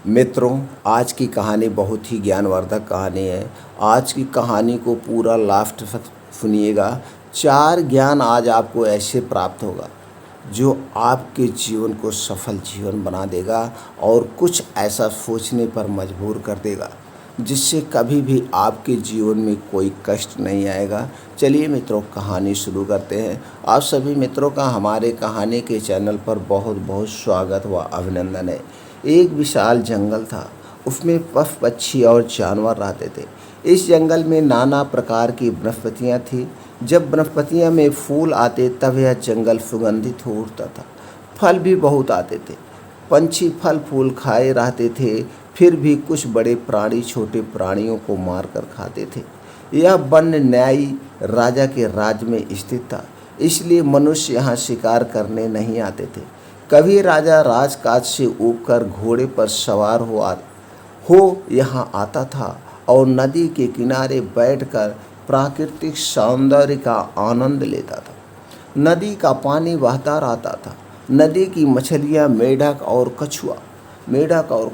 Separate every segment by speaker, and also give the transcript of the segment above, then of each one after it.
Speaker 1: मित्रों, आज की कहानी बहुत ही ज्ञानवर्धक कहानी है। आज की कहानी को पूरा लास्ट तक सुनिएगा। 4 ज्ञान आज आपको ऐसे प्राप्त होगा जो आपके जीवन को सफल जीवन बना देगा और कुछ ऐसा सोचने पर मजबूर कर देगा जिससे कभी भी आपके जीवन में कोई कष्ट नहीं आएगा। चलिए मित्रों, कहानी शुरू करते हैं। आप सभी मित्रों का हमारे कहानी के चैनल पर बहुत बहुत स्वागत व अभिनंदन है। एक विशाल जंगल था, उसमें पशु पक्षी और जानवर रहते थे। इस जंगल में नाना प्रकार की वनस्पतियाँ थीं। जब वनस्पतियों में फूल आते तब यह जंगल सुगंधित हो उठता था। फल भी बहुत आते थे। पंछी फल फूल खाए रहते थे। फिर भी कुछ बड़े प्राणी छोटे प्राणियों को मारकर खाते थे। यह वन न्यायी राजा के राज्य में स्थित था, इसलिए मनुष्य यहाँ शिकार करने नहीं आते थे। कभी राजा राजकाज से ऊबकर घोड़े पर सवार हो यहाँ आता था और नदी के किनारे बैठकर प्राकृतिक सौंदर्य का आनंद लेता था। नदी का पानी बहता रहता था। नदी की मछलियाँ मेढक और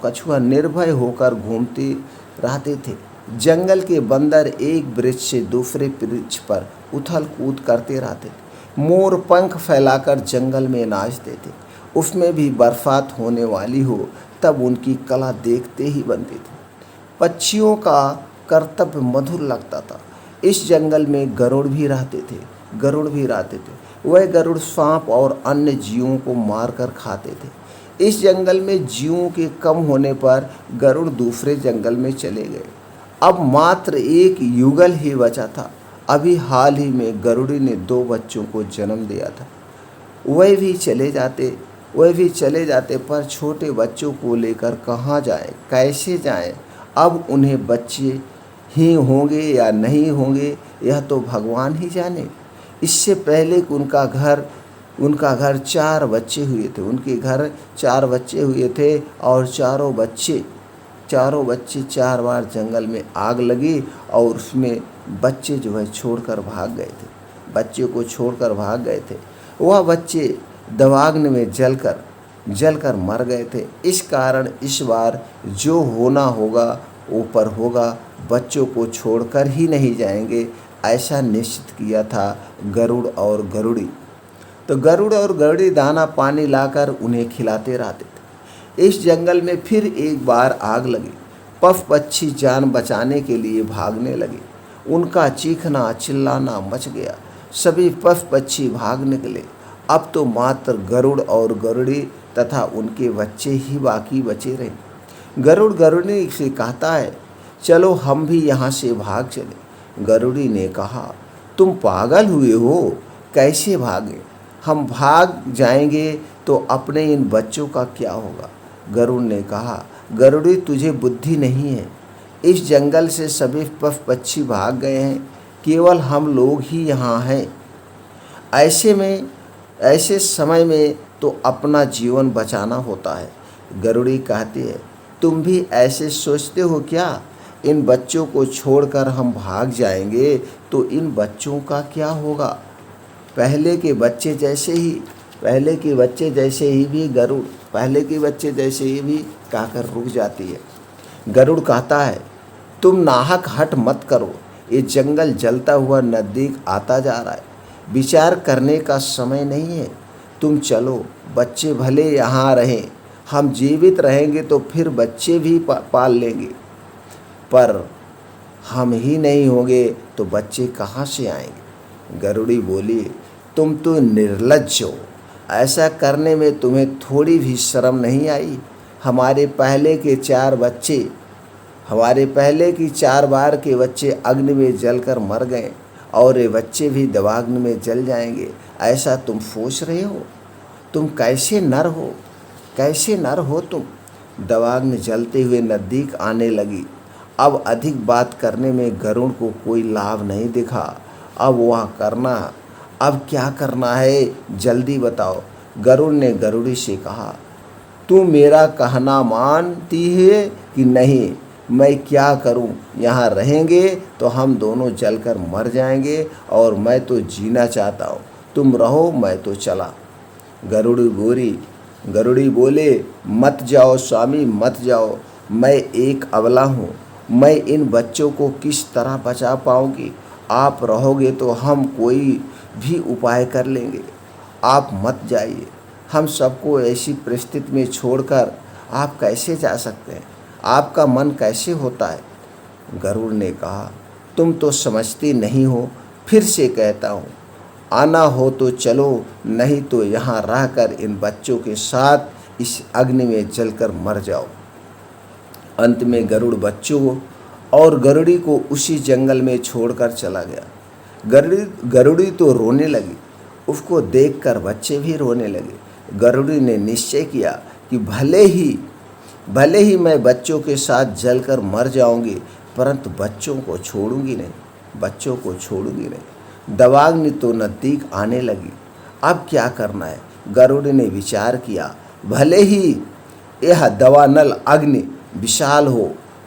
Speaker 1: कछुआ निर्भय होकर घूमते रहते थे। जंगल के बंदर एक वृक्ष से दूसरे वृक्ष पर उथल कूद करते रहते थे। मोर पंख फैलाकर जंगल में नाचते थे। उसमें भी बरसात होने वाली हो तब उनकी कला देखते ही बनती थी। पक्षियों का कर्तव्य मधुर लगता था। इस जंगल में गरुड़ भी रहते थे। वह गरुड़ सांप और अन्य जीवों को मारकर खाते थे। इस जंगल में जीवों के कम होने पर गरुड़ दूसरे जंगल में चले गए। अब मात्र एक युगल ही बचा था। अभी हाल ही में गरुड़ी ने 2 बच्चों को जन्म दिया था। वह भी चले जाते पर छोटे बच्चों को लेकर कहाँ जाएं, कैसे जाएं? अब उन्हें बच्चे ही होंगे या नहीं होंगे, यह तो भगवान ही जाने। इससे पहले कि उनका घर 4 बच्चे हुए थे। उनके घर 4 बच्चे हुए थे और चारों बच्चे 4 बार जंगल में आग लगी और उसमें बच्चे जो है छोड़कर भाग गए थे। वह बच्चे दवाग्नि में जलकर मर गए थे। इस कारण इस बार जो होना होगा ऊपर होगा, बच्चों को छोड़कर ही नहीं जाएंगे, ऐसा निश्चित किया था गरुड़ और गरुड़ी। तो गरुड़ और गरुड़ी दाना पानी लाकर उन्हें खिलाते रहते थे। इस जंगल में फिर एक बार आग लगी। पशु पक्षी जान बचाने के लिए भागने लगे। उनका चीखना चिल्लाना मच गया। सभी पशु पक्षी भाग निकले। अब तो मात्र गरुड़ और गरुड़ी तथा उनके बच्चे ही बाकी बचे रहे। गरुड़ गरुड़ी से कहता है, चलो हम भी यहाँ से भाग चले। गरुड़ी ने कहा, तुम पागल हुए हो, कैसे भागे? हम भाग जाएंगे तो अपने इन बच्चों का क्या होगा? गरुड़ ने कहा, गरुड़ी तुझे बुद्धि नहीं है। इस जंगल से सभी पशु पक्षी भाग गए हैं, केवल हम लोग ही यहाँ हैं। ऐसे समय में तो अपना जीवन बचाना होता है। गरुड़ी कहती है, तुम भी ऐसे सोचते हो क्या? इन बच्चों को छोड़कर हम भाग जाएंगे तो इन बच्चों का क्या होगा? पहले के बच्चे जैसे ही भी कहकर रुक जाती है। गरुड़ कहता है, तुम नाहक हट मत करो। ये जंगल जलता हुआ नज़दीक आता जा रहा है। विचार करने का समय नहीं है। तुम चलो, बच्चे भले यहाँ रहें। हम जीवित रहेंगे तो फिर बच्चे भी पाल लेंगे, पर हम ही नहीं होंगे तो बच्चे कहाँ से आएंगे? गरुड़ी बोली, तुम तो निर्लज्ज हो। ऐसा करने में तुम्हें थोड़ी भी शर्म नहीं आई? हमारे पहले की 4 बार के बच्चे अग्नि में जलकर मर गए और ये बच्चे भी दवाग्नि में जल जाएंगे। ऐसा तुम सोच रहे हो? तुम कैसे नर हो तुम? दवाग्नि जलते हुए नज़दीक आने लगी। अब अधिक बात करने में गरुड़ को कोई लाभ नहीं दिखा। अब क्या करना है, जल्दी बताओ। गरुड़ ने गरुड़ी से कहा, तू मेरा कहना मानती है कि नहीं? मैं क्या करूं? यहाँ रहेंगे तो हम दोनों जलकर मर जाएंगे और मैं तो जीना चाहता हूँ। तुम रहो, मैं तो चला। गरुड़ी बोली, गरुड़ी बोले, मत जाओ स्वामी, मत जाओ, मैं एक अबला हूँ, मैं इन बच्चों को किस तरह बचा पाऊँगी? आप रहोगे तो हम कोई भी उपाय कर लेंगे, आप मत जाइए। हम सबको ऐसी परिस्थिति में छोड़कर आप कैसे जा सकते हैं? आपका मन कैसे होता है? गरुड़ ने कहा, तुम तो समझती नहीं हो, फिर से कहता हूँ, आना हो तो चलो, नहीं तो यहाँ रहकर इन बच्चों के साथ इस अग्नि में जलकर मर जाओ। अंत में गरुड़ बच्चों और गरुड़ी को उसी जंगल में छोड़कर चला गया। गरुड़ी तो रोने लगी, उसको देखकर बच्चे भी रोने लगे। गरुड़ी ने निश्चय किया कि भले ही मैं बच्चों के साथ जलकर मर जाऊंगी, परंतु बच्चों को छोड़ूंगी नहीं। दवाग्नि तो नज़दीक आने लगी, अब क्या करना है? गरुड़ ने विचार किया, भले ही यह दवानल अग्नि विशाल हो,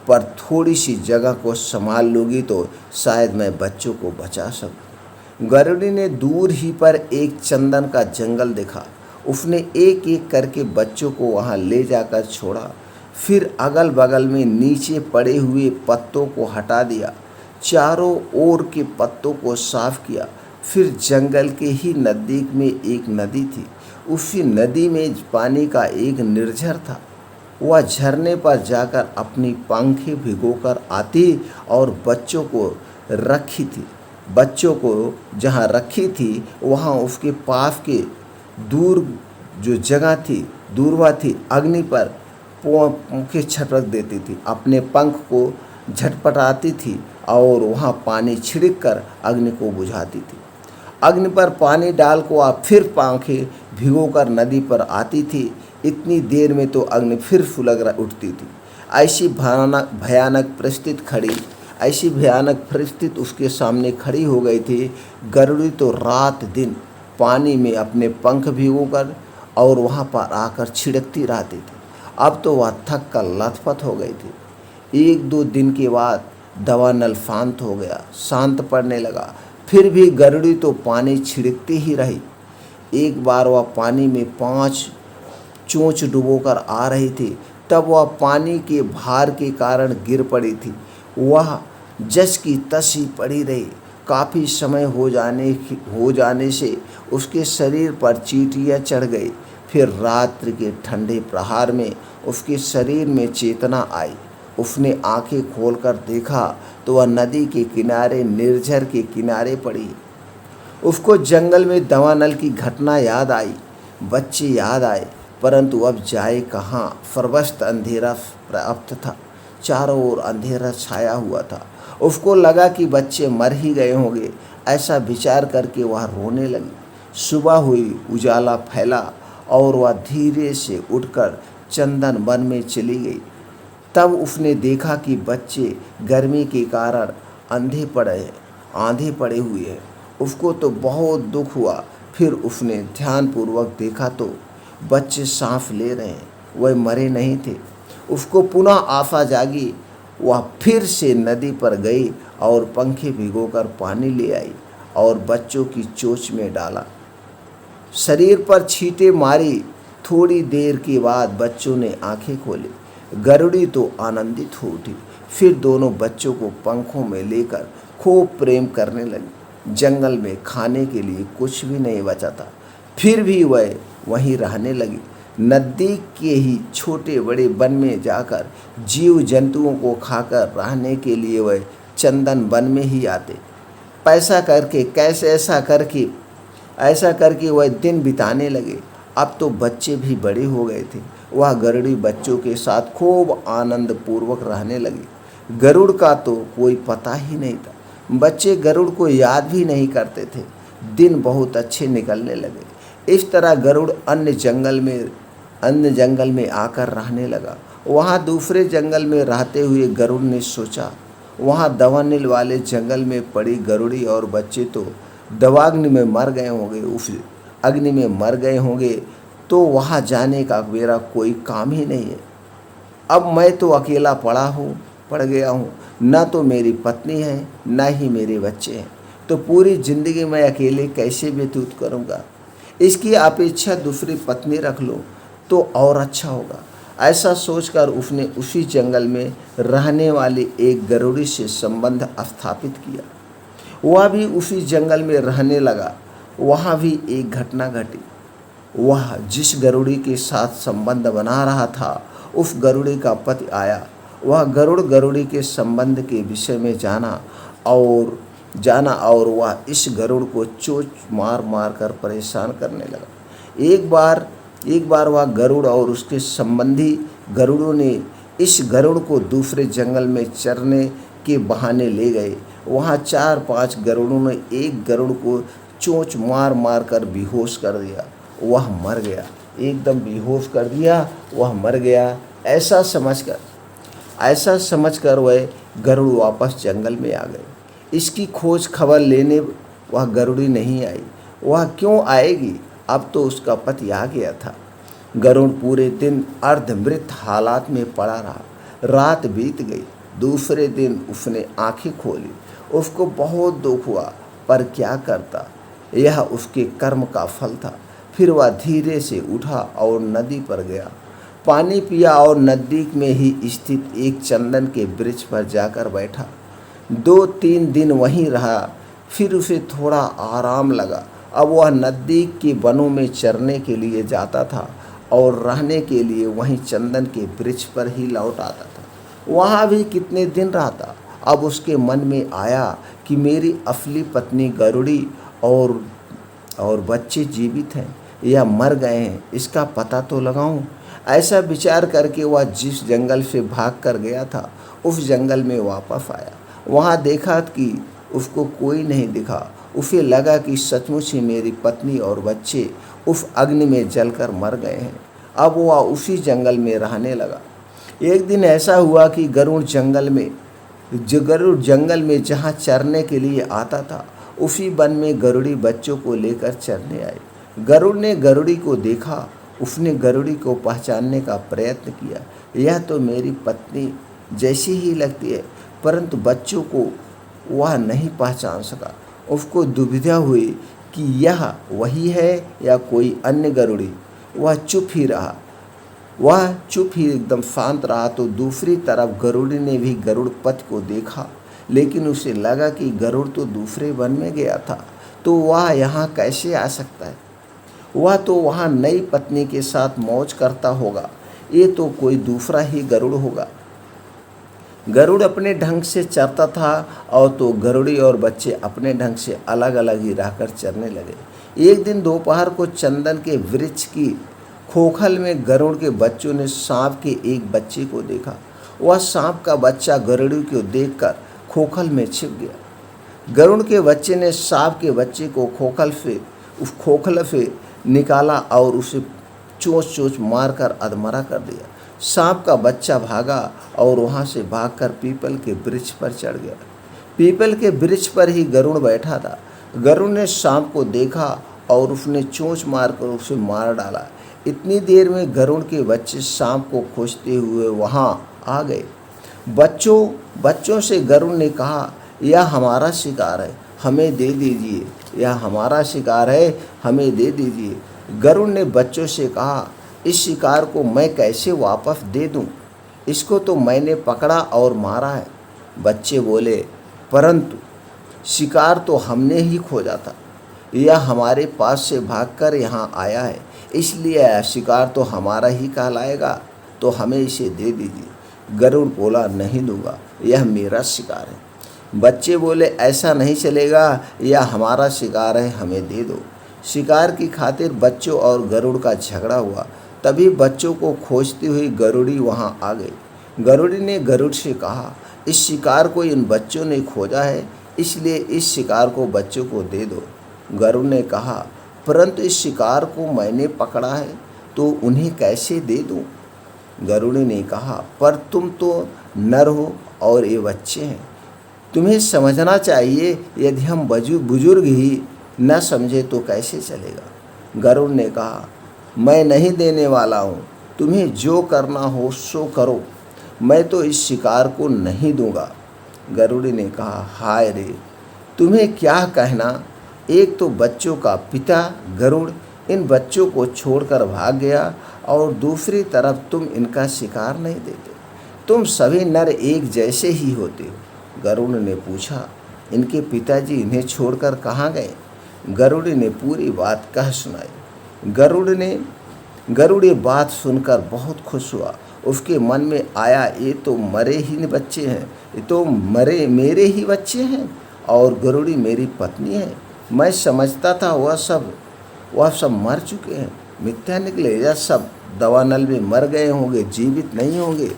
Speaker 1: पर थोड़ी सी जगह को संभाल लूँगी तो शायद मैं बच्चों को बचा सकूं। गरुड़ी ने दूर ही पर एक चंदन का जंगल देखा। उसने एक एक करके बच्चों को वहां ले जाकर छोड़ा, फिर अगल बगल में नीचे पड़े हुए पत्तों को हटा दिया, चारों ओर के पत्तों को साफ किया। फिर जंगल के ही नज़दीक में एक नदी थी। उसी नदी में पानी का एक निर्झर था। वह झरने पर जाकर अपनी पंखें भिगोकर आती और बच्चों को जहाँ रखी थी वहाँ उसके पास के दूर जो जगह थी, दूरवा थी, अग्नि पर पंखें छटक देती थी, अपने पंख को झटपटाती थी और वहाँ पानी छिड़क कर अग्नि को बुझाती थी। अग्नि पर पानी डाल को आप फिर पंखें भिगोकर नदी पर आती थी। इतनी देर में तो अग्नि फिर सुलग उठती थी। ऐसी भयानक परिस्थिति उसके सामने खड़ी हो गई थी। गरुड़ी तो रात दिन पानी में अपने पंख भिगोकर और वहाँ पर आकर छिड़कती रहती थी। अब तो वह थक कर लथपथ हो गई थी। 1-2 दिन के बाद दवानल शांत पड़ने लगा। फिर भी गरुड़ी तो पानी छिड़कती ही रही। एक बार वह पानी में 5 चोंच डुबोकर आ रही थी, तब वह पानी के भार के कारण गिर पड़ी थी। वह जस की तस ही पड़ी रही। काफ़ी समय हो जाने से उसके शरीर पर चींटियाँ चढ़ गई। फिर रात्रि के ठंडे प्रहार में उसके शरीर में चेतना आई। उसने आंखें खोलकर देखा तो वह नदी के किनारे निर्झर के किनारे पड़ी। उसको जंगल में दवानल की घटना याद आई, बच्चे याद आए, परंतु अब जाए कहाँ? सर्वस्त अंधेरा प्राप्त था, चारों ओर अंधेरा छाया हुआ था। उसको लगा कि बच्चे मर ही गए होंगे। ऐसा विचार करके वह रोने लगी। सुबह हुई, उजाला फैला और वह धीरे से उठकर चंदन वन में चली गई। तब उसने देखा कि बच्चे गर्मी के कारण आंधे पड़े हुए हैं। उसको तो बहुत दुख हुआ। फिर उसने ध्यानपूर्वक देखा तो बच्चे सांस ले रहे हैं, वह मरे नहीं थे। उसको पुनः आशा जागी। वह फिर से नदी पर गई और पंखे भिगोकर पानी ले आई और बच्चों की चोंच में डाला, शरीर पर छींटे मारी। थोड़ी देर के बाद बच्चों ने आंखें खोली। गरुड़ी तो आनंदित हो उठी। फिर दोनों बच्चों को पंखों में लेकर खूब प्रेम करने लगी। जंगल में खाने के लिए कुछ भी नहीं बचा था, फिर भी वह वहीं रहने लगी। नज़दीक के ही छोटे बड़े वन में जाकर जीव जंतुओं को खाकर रहने के लिए वह चंदन वन में ही आते। ऐसा करके वह दिन बिताने लगे। अब तो बच्चे भी बड़े हो गए थे। वह गरुड़ी बच्चों के साथ खूब आनंद पूर्वक रहने लगी। गरुड़ का तो कोई पता ही नहीं था। बच्चे गरुड़ को याद भी नहीं करते थे। दिन बहुत अच्छे निकलने लगे। इस तरह गरुड़ अन्य जंगल में आकर रहने लगा। वहाँ दूसरे जंगल में रहते हुए गरुड़ ने सोचा, वहाँ दवानल वाले जंगल में पड़ी गरुड़ी और बच्चे तो दवाग्नि में मर गए होंगे, उस अग्नि में मर गए होंगे, तो वहाँ जाने का मेरा कोई काम ही नहीं है। अब मैं तो अकेला पड़ गया हूँ, न तो मेरी पत्नी है न ही मेरे बच्चे हैं, तो पूरी ज़िंदगी मैं अकेले कैसे व्यतीत करूँगा? इसकी अपेक्षा दूसरी पत्नी रख लो तो और अच्छा होगा। ऐसा सोचकर उसने उसी जंगल में रहने वाले एक गरुड़ी से संबंध स्थापित किया। वह भी उसी जंगल में रहने लगा। वहाँ भी एक घटना घटी। वह जिस गरुड़ी के साथ संबंध बना रहा था, उस गरुड़ी का पति आया। वह गरुड़ी के संबंध के विषय में जाना और वह इस गरुड़ को चोंच मार मार कर परेशान करने लगा। एक बार वह गरुड़ और उसके संबंधी गरुड़ों ने इस गरुड़ को दूसरे जंगल में चरने के बहाने ले गए। वहाँ 4-5 गरुड़ों ने एक गरुड़ को चोंच मार मार कर बेहोश कर दिया। वह मर गया, एकदम बेहोश कर दिया, वह मर गया। ऐसा समझकर वह गरुड़ वापस जंगल में आ गए। इसकी खोज खबर लेने वह गरुड़ी नहीं आई। वह क्यों आएगी, अब तो उसका पति आ गया था। गरुड़ पूरे दिन अर्धमृत हालात में पड़ा रहा। रात बीत गई। दूसरे दिन उसने आंखें खोली। उसको बहुत दुख हुआ, पर क्या करता, यह उसके कर्म का फल था। फिर वह धीरे से उठा और नदी पर गया, पानी पिया और नज़दीक में ही स्थित एक चंदन के वृक्ष पर जाकर बैठा। 2-3 दिन वहीं रहा। फिर उसे थोड़ा आराम लगा। अब वह नज़दीक के वनों में चरने के लिए जाता था और रहने के लिए वहीं चंदन के वृक्ष पर ही लौट आता था। वहाँ भी कितने दिन रहता। अब उसके मन में आया कि मेरी असली पत्नी गरुड़ी और बच्चे जीवित हैं या मर गए हैं, इसका पता तो लगाऊं। ऐसा विचार करके वह जिस जंगल से भाग कर गया था, उस जंगल में वापस आया। वहाँ देखा कि उसको कोई नहीं दिखा। उसे लगा कि सचमुच ही मेरी पत्नी और बच्चे उस अग्नि में जलकर मर गए हैं। अब वह उसी जंगल में रहने लगा। एक दिन ऐसा हुआ कि गरुड़ जंगल में जहाँ चरने के लिए आता था, उसी वन में गरुड़ी बच्चों को लेकर चरने आई। गरुड़ ने गरुड़ी को देखा। उसने गरुड़ी को पहचानने का प्रयत्न किया। यह तो मेरी पत्नी जैसी ही लगती है, परंतु बच्चों को वह नहीं पहचान सका। उसको दुविधा हुई कि यह वही है या कोई अन्य गरुड़ी। वह चुप ही एकदम शांत रहा। तो दूसरी तरफ गरुड़ी ने भी गरुड़ पति को देखा, लेकिन उसे लगा कि गरुड़ तो दूसरे वन में गया था, तो वह यहाँ कैसे आ सकता है। वह तो वहाँ नई पत्नी के साथ मौज करता होगा। ये तो कोई दूसरा ही गरुड़ होगा। गरुड़ अपने ढंग से चरता था और तो गरुड़ी और बच्चे अपने ढंग से अलग अलग ही रहकर चरने लगे। एक दिन दोपहर को चंदन के वृक्ष की खोखल में गरुड़ के बच्चों ने सांप के एक बच्चे को देखा। वह सांप का बच्चा गरुड़ी को देखकर खोखल में छिप गया। गरुड़ के बच्चे ने सांप के बच्चे को खोखल से निकाला और उसे चोंच मारकर अधमरा कर दिया। सांप का बच्चा भागा और वहाँ से भागकर पीपल के वृक्ष पर चढ़ गया। पीपल के वृक्ष पर ही गरुड़ बैठा था। गरुड़ ने सांप को देखा और उसने चोंच मारकर उसे मार डाला। इतनी देर में गरुड़ के बच्चे सांप को खोजते हुए वहाँ आ गए। बच्चों से गरुड़ ने कहा, यह हमारा शिकार है, हमें दे दीजिए। यह हमारा शिकार है, हमें दे दीजिए। गरुड़ ने बच्चों से कहा, इस शिकार को मैं कैसे वापस दे दूं? इसको तो मैंने पकड़ा और मारा है। बच्चे बोले, परंतु शिकार तो हमने ही खोजा था। यह हमारे पास से भागकर यहाँ आया है, इसलिए यह शिकार तो हमारा ही कहलाएगा, तो हमें इसे दे दीजिए। गरुड़ बोला, नहीं दूंगा, यह मेरा शिकार है। बच्चे बोले, ऐसा नहीं चलेगा, यह हमारा शिकार है, हमें दे दो। शिकार की खातिर बच्चों और गरुड़ का झगड़ा हुआ। तभी बच्चों को खोजती हुई गरुड़ी वहाँ आ गई। गरुड़ी ने गरुड़ से कहा, इस शिकार को इन बच्चों ने खोजा है, इसलिए इस शिकार को बच्चों को दे दो। गरुड़ ने कहा, परंतु इस शिकार को मैंने पकड़ा है, तो उन्हें कैसे दे दूँ? गरुड़ी ने कहा, पर तुम तो नर हो और ये बच्चे हैं, तुम्हें समझना चाहिए। यदि हम बुजुर्ग ही न समझे तो कैसे चलेगा। गरुड़ ने कहा, मैं नहीं देने वाला हूँ, तुम्हें जो करना हो सो करो, मैं तो इस शिकार को नहीं दूंगा। गरुड़ी ने कहा, हाय रे, तुम्हें क्या कहना। एक तो बच्चों का पिता गरुड़, इन बच्चों को छोड़कर भाग गया और दूसरी तरफ तुम इनका शिकार नहीं देते। तुम सभी नर एक जैसे ही होते हो। गरुड़ ने पूछा, इनके पिताजी इन्हें छोड़कर कहाँ गए? गरुड़ ने पूरी बात कह सुनाई। गरुड़ ये बात सुनकर बहुत खुश हुआ। उसके मन में आया, ये तो मरे ही बच्चे हैं, ये तो मेरे ही बच्चे हैं और गरुड़ी मेरी पत्नी है। मैं समझता था वह सब मर चुके हैं। मिथ्या निकले, यह सब दवानल में मर गए होंगे, जीवित नहीं होंगे।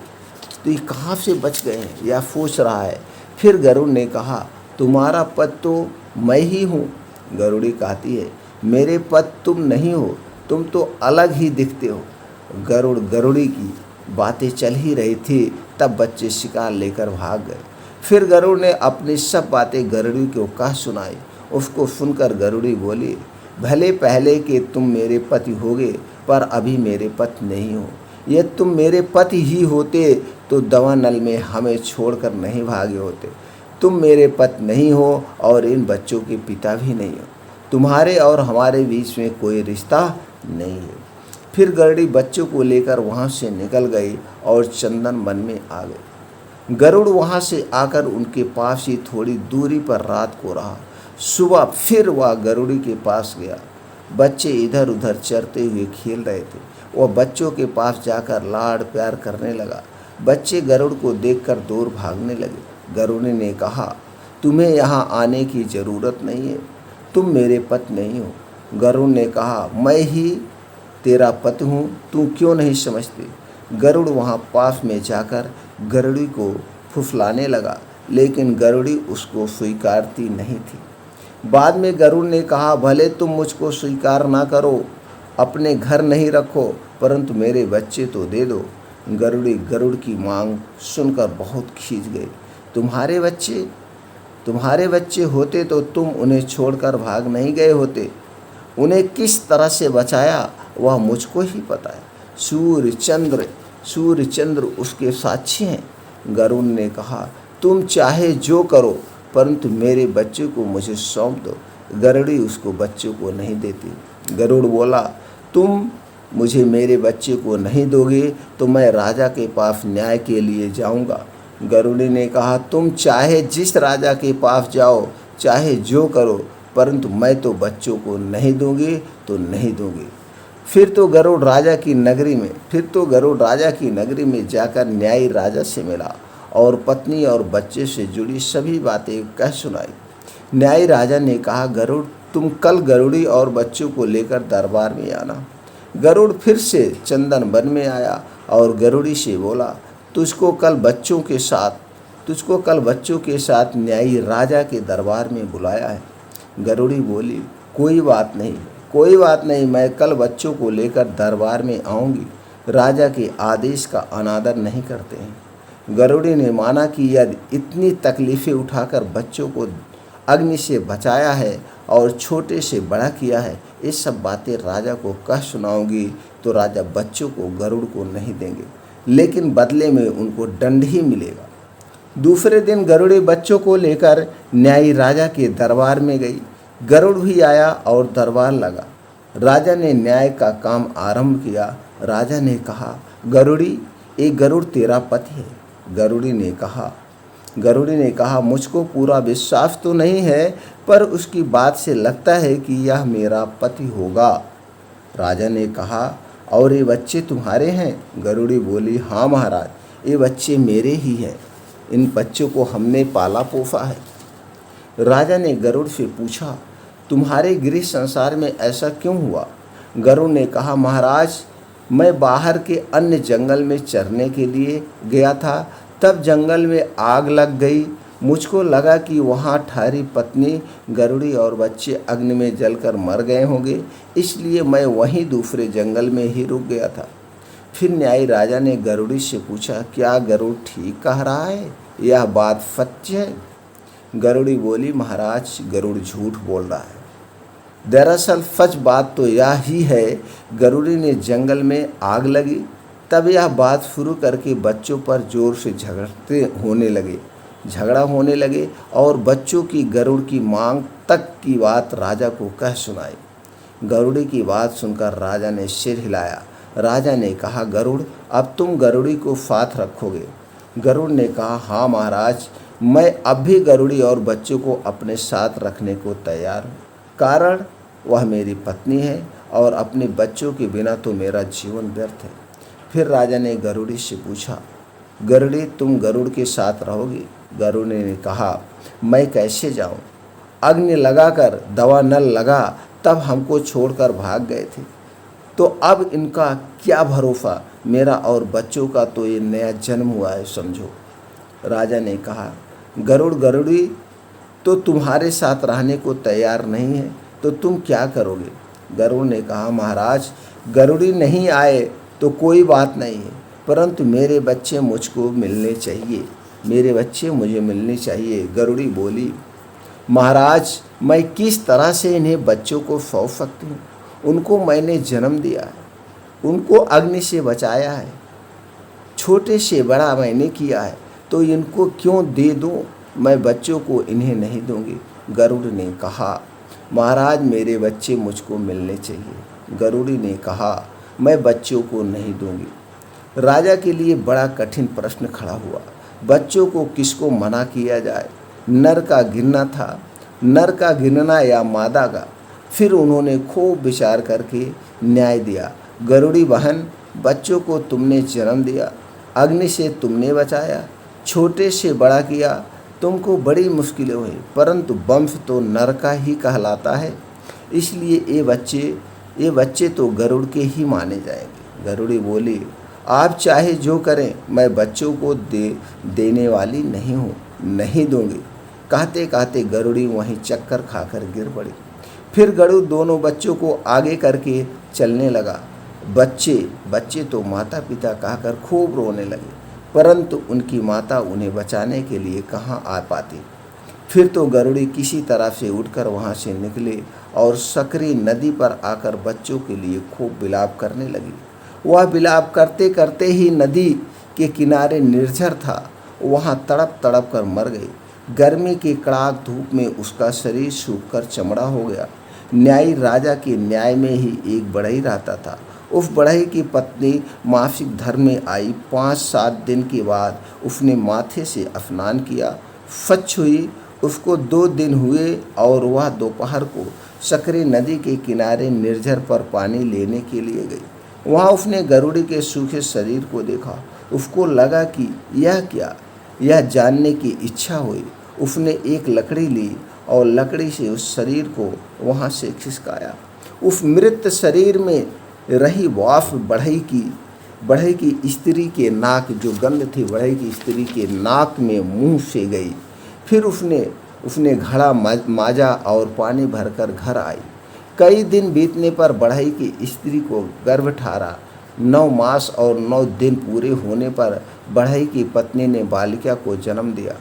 Speaker 1: तो ये कहाँ से बच गए हैं, यह सोच रहा है। फिर गरुड़ ने कहा, तुम्हारा पति तो मैं ही हूँ। गरुड़ी कहती है, मेरे पति तुम नहीं हो, तुम तो अलग ही दिखते हो। गरुड़ी की बातें चल ही रही थी, तब बच्चे शिकार लेकर भाग गए। फिर गरुड़ ने अपनी सब बातें गरुड़ी को कह सुनाई। उसको सुनकर गरुड़ी बोली, भले पहले के तुम मेरे पति होगे, पर अभी मेरे पति नहीं हो। यदि तुम मेरे पति ही होते तो दवानल में हमें छोड़कर नहीं भागे होते। तुम मेरे पति नहीं हो और इन बच्चों के पिता भी नहीं हो। तुम्हारे और हमारे बीच में कोई रिश्ता नहीं है। फिर गरुड़ी बच्चों को लेकर वहाँ से निकल गई और चंदन वन में आ गई। गरुड़ वहाँ से आकर उनके पास ही थोड़ी दूरी पर रात को रहा। सुबह फिर वह गरुड़ी के पास गया। बच्चे इधर उधर चरते हुए खेल रहे थे। वह बच्चों के पास जाकर लाड़ प्यार करने लगा। बच्चे गरुड़ को देखकर दूर भागने लगे। गरुड़ ने कहा, तुम्हें यहाँ आने की ज़रूरत नहीं है, तुम मेरे पति नहीं हो। गरुड़ ने कहा, मैं ही तेरा पति हूँ, तू क्यों नहीं समझती? गरुड़ वहाँ पास में जाकर गरुड़ी को फुसलाने लगा, लेकिन गरुड़ी उसको स्वीकारती नहीं थी। बाद में गरुड़ ने कहा, भले तुम मुझको स्वीकार ना करो, अपने घर नहीं रखो, परंतु मेरे बच्चे तो दे दो। गरुड़ी गरुड़ की मांग सुनकर बहुत खींच गई। तुम्हारे बच्चे होते तो तुम उन्हें छोड़कर भाग नहीं गए होते। उन्हें किस तरह से बचाया वह मुझको ही पता है। सूर्य चंद्र उसके साक्षी हैं। गरुड़ ने कहा, तुम चाहे जो करो, परंतु मेरे बच्चे को मुझे सौंप दो। गरुड़ी उसको बच्चों को नहीं देती। गरुड़ बोला, तुम मुझे मेरे बच्चे को नहीं दोगे तो मैं राजा के पास न्याय के लिए जाऊंगा। गरुड़ी ने कहा, तुम चाहे जिस राजा के पास जाओ, चाहे जो करो, परंतु मैं तो बच्चों को नहीं दूंगी तो नहीं दूंगी। फिर तो गरुड़ राजा की नगरी में जाकर न्यायी राजा से मिला और पत्नी और बच्चे से जुड़ी सभी बातें कह सुनाई। न्यायी राजा ने कहा, गरुड़, तुम कल गरुड़ी और बच्चों को लेकर दरबार में आना। गरुड़ फिर से चंदन वन में आया और गरुड़ी से बोला, तुझको कल बच्चों के साथ न्यायी राजा के दरबार में बुलाया है। गरुड़ी बोली, कोई बात नहीं, मैं कल बच्चों को लेकर दरबार में आऊँगी। राजा के आदेश का अनादर नहीं करते हैं। गरुड़ी ने माना कि यदि इतनी तकलीफ़ें उठाकर बच्चों को अग्नि से बचाया है और छोटे से बड़ा किया है, ये सब बातें राजा को कह सुनाऊंगी तो राजा बच्चों को गरुड़ को नहीं देंगे, लेकिन बदले में उनको दंड ही मिलेगा। दूसरे दिन गरुड़ी बच्चों को लेकर न्यायी राजा के दरबार में गई। गरुड़ भी आया और दरबार लगा। राजा ने न्याय का काम आरंभ किया। राजा ने कहा, गरुड़ी, ये गरुड़ तेरा पति है। गरुड़ी ने कहा, मुझको पूरा विश्वास तो नहीं है, पर उसकी बात से लगता है कि यह मेरा पति होगा। राजा ने कहा, और ये बच्चे तुम्हारे हैं? गरुड़ी बोली, हाँ महाराज, ये बच्चे मेरे ही हैं। इन बच्चों को हमने पाला पोसा है। राजा ने गरुड़ से पूछा, तुम्हारे गृह संसार में ऐसा क्यों हुआ? गरुड़ ने कहा, महाराज, मैं बाहर के अन्य जंगल में चरने के लिए गया था, तब जंगल में आग लग गई। मुझको लगा कि वहाँ ठहरी पत्नी, गरुड़ी और बच्चे अग्नि में जलकर मर गए होंगे, इसलिए मैं वहीं दूसरे जंगल में ही रुक गया था। फिर न्यायी राजा ने गरुड़ी से पूछा, क्या गरुड़ ठीक कह रहा है? यह बात सत्य है? गरुड़ी बोली, महाराज, गरुड़ झूठ बोल रहा है। दरअसल सच बात तो यह ही है, गरुड़ी ने जंगल में आग लगी, तब यह बात शुरू करके बच्चों पर जोर से झगड़ा होने लगे और बच्चों की गरुड़ की मांग तक की बात राजा को कह सुनाई। गरुड़ी की बात सुनकर राजा ने सिर हिलाया। राजा ने कहा, गरुड़, अब तुम गरुड़ी को साथ रखोगे? गरुड़ ने कहा, हाँ महाराज, मैं अब भी गरुड़ी और बच्चों को अपने साथ रखने को तैयार हूँ। कारण वह मेरी पत्नी है और अपने बच्चों के बिना तो मेरा जीवन व्यर्थ है। फिर राजा ने गरुड़ी से पूछा, गरुड़ी, तुम गरुड़ के साथ रहोगी? गरुड़ ने कहा, मैं कैसे जाऊँ? अग्नि लगाकर दवा नल लगा तब हमको छोड़कर भाग गए थे, तो अब इनका क्या भरोसा? मेरा और बच्चों का तो ये नया जन्म हुआ है समझो। राजा ने कहा, गरुड़, गरुड़ी तो तुम्हारे साथ रहने को तैयार नहीं है, तो तुम क्या करोगे? गरुड़ ने कहा, महाराज, गरुड़ी नहीं आए तो कोई बात नहीं है, परंतु मेरे बच्चे मुझको मिलने चाहिए, मेरे बच्चे मुझे मिलने चाहिए। गरुड़ी बोली, महाराज, मैं किस तरह से इन्हें बच्चों को सौंप सकती हूँ? उनको मैंने जन्म दिया है, उनको अग्नि से बचाया है, छोटे से बड़ा मैंने किया है, तो इनको क्यों दे दूँ? मैं बच्चों को इन्हें नहीं दूंगी। गरुड़ ने कहा, महाराज, मेरे बच्चे मुझको मिलने चाहिए। गरुड़ी ने कहा, मैं बच्चों को नहीं दूंगी। राजा के लिए बड़ा कठिन प्रश्न खड़ा हुआ। बच्चों को किसको मना किया जाए? नर का गिनना था, नर का गिनना या मादा का? फिर उन्होंने खूब विचार करके न्याय दिया। गरुड़ी बहन, बच्चों को तुमने जन्म दिया, अग्नि से तुमने बचाया, छोटे से बड़ा किया, तुमको बड़ी मुश्किलें हुई, परंतु वंश तो नर का ही कहलाता है, इसलिए ये बच्चे तो गरुड़ के ही माने जाएंगे। गरुड़ी बोली, आप चाहे जो करें, मैं बच्चों को देने वाली नहीं हूँ, नहीं दूंगी। कहते कहते गरुड़ी वहीं चक्कर खाकर गिर पड़ी। फिर गरुड़ दोनों बच्चों को आगे करके चलने लगा। बच्चे तो माता पिता कहकर खूब रोने लगे, परंतु उनकी माता उन्हें बचाने के लिए कहाँ आ पाती। फिर तो गरुड़ी किसी तरह से उठकर वहाँ से निकले और सकरी नदी पर आकर बच्चों के लिए खूब विलाप करने लगी। वह विलाप करते करते ही नदी के किनारे निर्झर था, वहाँ तड़प तड़प कर मर गई। गर्मी की कड़ाक धूप में उसका शरीर सूखकर चमड़ा हो गया। न्यायी राजा के न्याय में ही एक बढ़ई रहता था। उस बढ़ई की पत्नी मासिक धर्म में आई। 5-7 दिन के बाद उसने माथे से स्नान किया, स्वच्छ हुई। उसको 2 दिन हुए और वह दोपहर को सकरी नदी के किनारे निर्झर पर पानी लेने के लिए गई। वहाँ उसने गरुड़ी के सूखे शरीर को देखा। उसको लगा कि यह क्या, यह जानने की इच्छा हुई। उसने एक लकड़ी ली और लकड़ी से उस शरीर को वहाँ से खिसकाया। उस मृत शरीर में रही वाष्प बढ़ई की स्त्री के नाक, जो गंध थी बढ़ई की स्त्री के नाक में मुंह से गई। फिर उसने घड़ा माजा और पानी भरकर घर आई। कई दिन बीतने पर बढ़ई की स्त्री को गर्भ ठहरा। 9 मास और 9 दिन पूरे होने पर बढ़ई की पत्नी ने बालिका को जन्म दिया।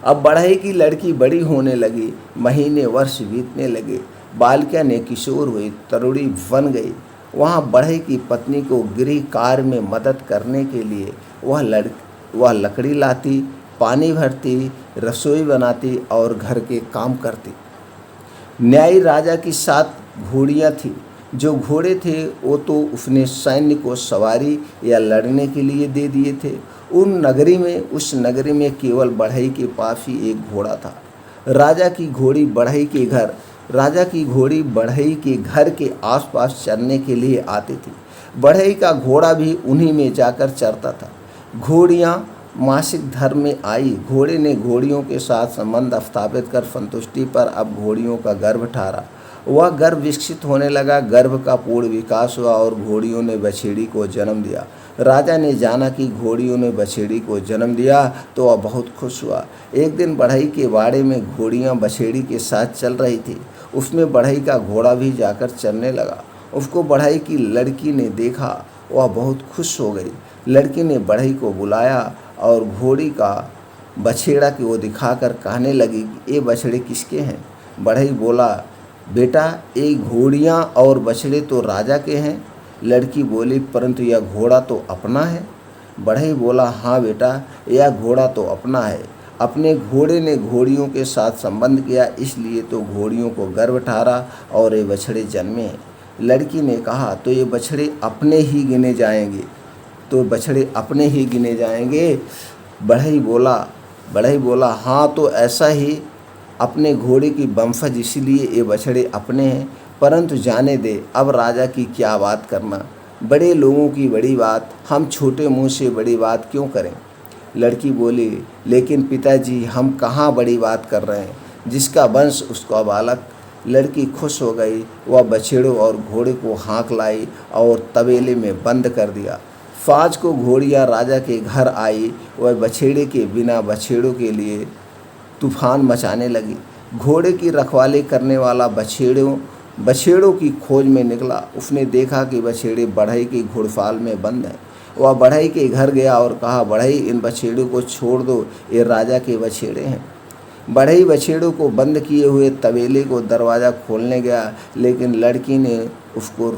Speaker 1: अब बढ़ई की लड़की बड़ी होने लगी, महीने वर्ष बीतने लगे। बालिका ने किशोर हुई, तरुणी बन गई। वहाँ बढ़ई की पत्नी को गृह कार्य में मदद करने के लिए वह लकड़ी लाती, पानी भरती, रसोई बनाती और घर के काम करती। न्यायी राजा की 7 घोड़ियाँ थीं। जो घोड़े थे वो तो उसने सैन्य को सवारी या लड़ने के लिए दे दिए थे। उस नगरी में केवल बढ़ई के पास ही एक घोड़ा था। राजा की घोड़ी बढ़ई के घर के आसपास चरने के लिए आती थी। बढ़ई का घोड़ा भी उन्हीं में जाकर चरता था। घोड़ियाँ मासिक धर्म में आई। घोड़े ने घोड़ियों के साथ संबंध स्थापित कर संतुष्टि पर अब घोड़ियों का गर्भ ठहरा। वह गर्भ विकसित होने लगा। गर्भ का पूर्ण विकास हुआ और घोड़ियों ने बछेड़ी को जन्म दिया। राजा ने जाना कि घोड़ियों ने बछेड़ी को जन्म दिया तो वह बहुत खुश हुआ। एक दिन बढ़ई के बाड़े में घोड़ियाँ बछेड़ी के साथ चल रही थी। उसमें बढ़ई का घोड़ा भी जाकर चलने लगा। उसको बढ़ई की लड़की ने देखा, वह बहुत खुश हो गई। लड़की ने बढ़ई को बुलाया और घोड़ी का बछेड़ा की ओर दिखाकर कहने लगी कि ये बछड़े किसके हैं? बढ़ई बोला, बेटा, ये घोड़ियाँ और बछड़े तो राजा के हैं। लड़की बोली, परंतु यह घोड़ा तो अपना है। बढ़ई बोला, हाँ बेटा, यह घोड़ा तो अपना है अपने घोड़े ने घोड़ियों के साथ संबंध किया, इसलिए तो घोड़ियों को गर्भ ठहरा और ये बछड़े जन्मे हैं। लड़की ने कहा, तो ये बछड़े अपने ही गिने जाएंगे, तो बछड़े अपने ही गिने जाएंगे। बढ़ई बोला, हाँ तो ऐसा ही, अपने घोड़े की वंशज, इसलिए ये बछड़े अपने हैं। परंतु जाने दे, अब राजा की क्या बात करना, बड़े लोगों की बड़ी बात, हम छोटे मुंह से बड़ी बात क्यों करें। लड़की बोली, लेकिन पिताजी हम कहाँ बड़ी बात कर रहे हैं, जिसका वंश उसका बालक। लड़की खुश हो गई, वह बछड़ों और घोड़े को हाँक लाई और तबेले में बंद कर दिया। 5 को घोड़ियाँ राजा के घर आई, वह बछड़े के बिना बछड़ों के लिए तूफान मचाने लगी। घोड़े की रखवाली करने वाला बछड़ों की खोज में निकला। उसने देखा कि बछड़े बढ़ई की घुड़साल में बंद हैं। वह बढ़ई के घर गया और कहा, बढ़ई इन बछड़ों को छोड़ दो, ये राजा के बछड़े हैं। बढ़ई बछड़ों को बंद किए हुए तबेले को दरवाज़ा खोलने गया, लेकिन लड़की ने उसको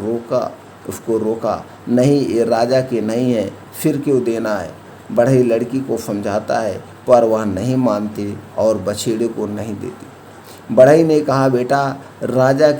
Speaker 1: रोका, नहीं ये राजा के नहीं है, फिर क्यों देना है। बढ़ई लड़की को समझाता है, पर वह नहीं मानती और बछड़े को नहीं देती। बढ़ई ने कहा, बेटा राजा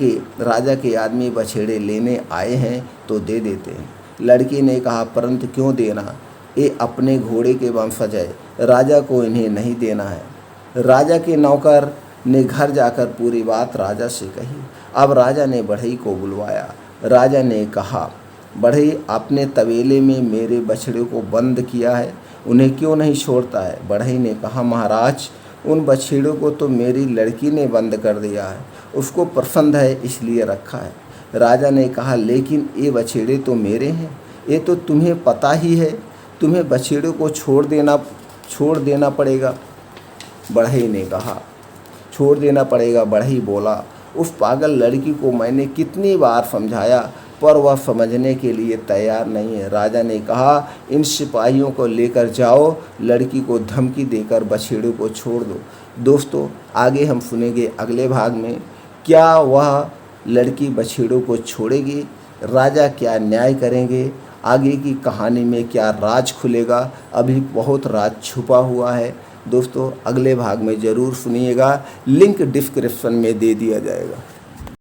Speaker 1: के आदमी बछड़े लेने आए हैं तो दे देते हैं। लड़की ने कहा, परंतु क्यों देना, ये अपने घोड़े के वंशज है, राजा को इन्हें नहीं देना है। राजा के नौकर ने घर जाकर पूरी बात राजा से कही। अब राजा ने बढ़ई को बुलवाया। राजा ने कहा, बढ़ई आपने तबेले में मेरे बछड़े को बंद किया है, उन्हें क्यों नहीं छोड़ता है। बढ़ई ने कहा, महाराज उन बछड़ों को तो मेरी लड़की ने बंद कर दिया है, उसको पसंद है इसलिए रखा है। राजा ने कहा, लेकिन ये बछड़े तो मेरे हैं, ये तो तुम्हें पता ही है, तुम्हें बछड़ों को छोड़ देना पड़ेगा। बढ़ई ने कहा, छोड़ देना पड़ेगा। बढ़ई बोला, उस पागल लड़की को मैंने कितनी बार समझाया, पर वह समझने के लिए तैयार नहीं है। राजा ने कहा, इन सिपाहियों को लेकर जाओ, लड़की को धमकी देकर बछड़ों को छोड़ दो। दोस्तों, आगे हम सुनेंगे अगले भाग में, क्या वह लड़की बछड़ों को छोड़ेगी, राजा क्या न्याय करेंगे, आगे की कहानी में क्या राज खुलेगा। अभी बहुत राज छुपा हुआ है। दोस्तों, अगले भाग में ज़रूर सुनिएगा, लिंक डिस्क्रिप्शन में दे दिया जाएगा।